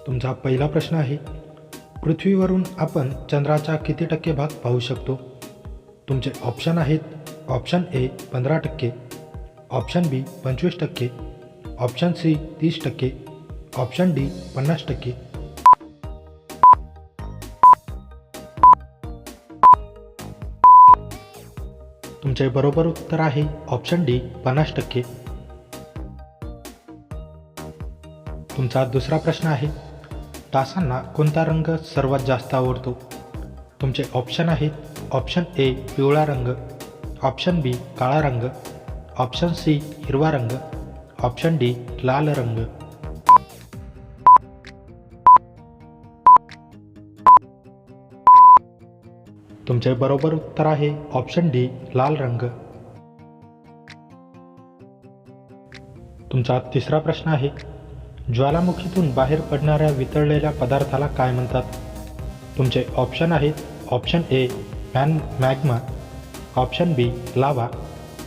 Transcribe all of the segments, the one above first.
तुमचा पहिला प्रश्न आहे, पृथ्वीवरून आपण चंद्राचा किती टक्के भाग पाहू शकतो? तुमचे ऑप्शन आहेत, option A 15%, option B 25%, option C 30%, option D 50%. तुमचे बरोबर उत्तर आहे ऑप्शन डी 50%. तुमचा दुसरा प्रश्न आहे, डासांना कोणता रंग सर्वात जास्त आवडतो? तुमचे ऑप्शन आहेत, ऑप्शन ए पिवळा रंग, ऑप्शन बी काळा रंग, ऑप्शन सी हिरवा रंग, ऑप्शन डी लाल रंग. तुमचे बरोबर उत्तर आहे ऑप्शन डी लाल रंग. तुमचा तिसरा प्रश्न आहे, ज्वालामुखीतून बाहेर पडणाऱ्या वितळलेल्या पदार्थाला काय म्हणतात? तुमचे ऑप्शन आहेत, ऑप्शन ए मॅग्मा, ऑप्शन बी लावा,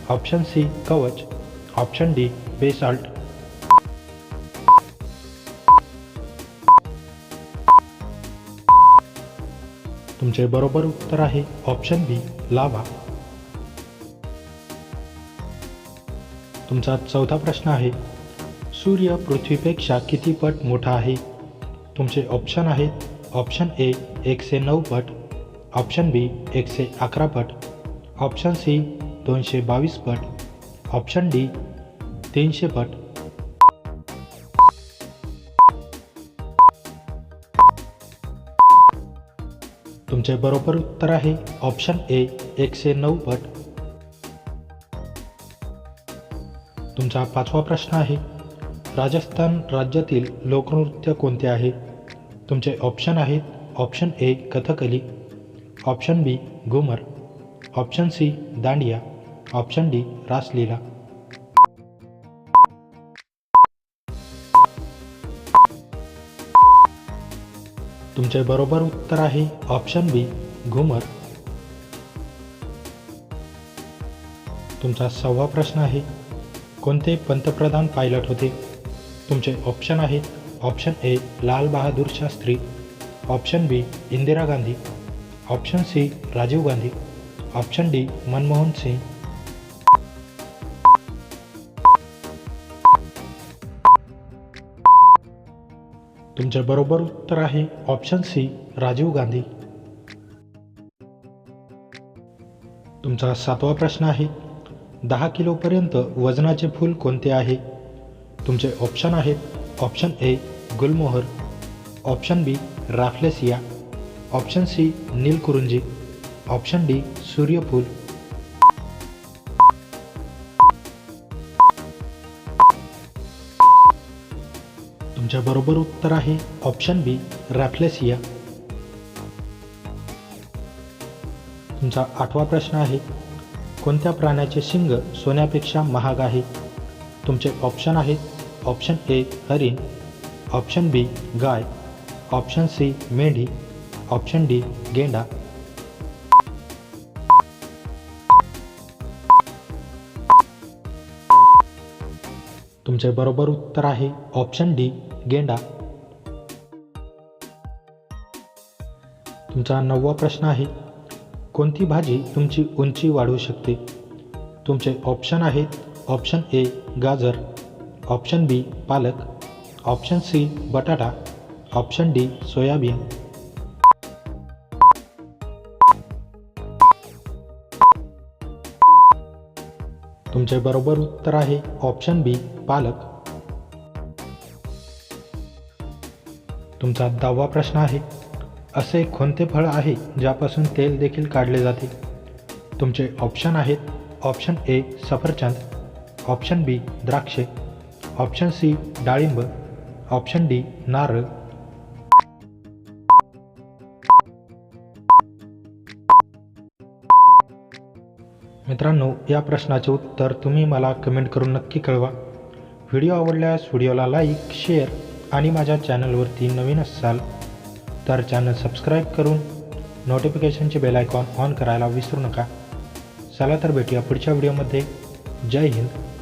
ऑप्शन सी कवच, ऑप्शन डी बेसाल्ट. तुमचे बरोबर उत्तर आहे ऑप्शन बी लावा. तुमचा चौथा प्रश्न आहे, सूर्य पृथ्वीपेक्षा किती पट मोठा आहे? तुमचे ऑप्शन आहेत, ऑप्शन ए 109 पट, ऑप्शन बी 111 पट, ऑप्शन सी 222 पट, ऑप्शन डी 300 पट. तुमचे बरोबर उत्तर आहे ऑप्शन ए 109 पट. तुमचा पाचवा प्रश्न आहे, राजस्थान राज्यातील लोकनृत्य कोणते आहे? तुमचे ऑप्शन आहेत, option A Kathakali, option B Ghoomar, option C Dandiya, option D Raslila. तुमचे बरोबर उत्तर आहे ऑप्शन बी घुमर. तुमचा सहावा प्रश्न आहे, कोणते पंतप्रधान पायलट होते? तुमचे ऑप्शन आहेत, option A Lal Bahadur Shastri, option B Indira Gandhi, option C Rajiv Gandhi, option D Manmohan Singh. तुमचे बरोबर उत्तर आहे ऑप्शन सी राजीव गांधी. तुमचा सातवा प्रश्न आहे, 10 किलोपर्यंत वजनाचे फूल कोणते आहे? तुमचे ऑप्शन आहेत, ऑप्शन ए गुलमोहर, ऑप्शन बी Rafflesia, option C नीलकुरुंजी, option D सूर्यफूल. तुमच्या बरोबर उत्तर आहे ऑप्शन बी रॅफ्लेसिया. तुमचा आठवा प्रश्न आहे, कोणत्या प्राण्याचे शिंग सोन्यापेक्षा महाग आहे? तुमचे ऑप्शन आहेत, ऑप्शन ए हरिण, ऑप्शन बी गाय, ऑप्शन सी मेंढी, ऑप्शन डी गेंडा. तुमचे बरोबर उत्तर आहे ऑप्शन डी गेंडा. तुमचा नववा प्रश्न आहे, कोणती भाजी तुमची उंची वाढवू शकते? तुमचे ऑप्शन आहेत, ऑप्शन ए गाजर, ऑप्शन बी पालक, ऑप्शन सी बटाटा, ऑप्शन डी सोयाबीन. तुमचे बरोबर उत्तर आहे ऑप्शन बी पालक. तुमचा 10वा प्रश्न आहे, असे कोणते फळ आहे ज्यापासून तेल देखील काढले जाते? तुमचे ऑप्शन आहेत, ऑप्शन ए सफरचंद, ऑप्शन बी द्राक्षे, ऑप्शन सी डाळिंब, ऑप्शन डी नारळ. मित्रांनो, या प्रश्नाचे उत्तर तुम्ही मला कमेंट करून नक्की कळवा. व्हिडिओ आवडल्यास व्हिडिओला लाईक, शेअर आणि माझ्या चॅनलवरती नवीन असाल तर चॅनल सबस्क्राईब करून नोटिफिकेशनचे बेल आयकॉन ऑन करायला विसरू नका. चला तर भेटूया पुढच्या व्हिडिओमध्ये. जय हिंद.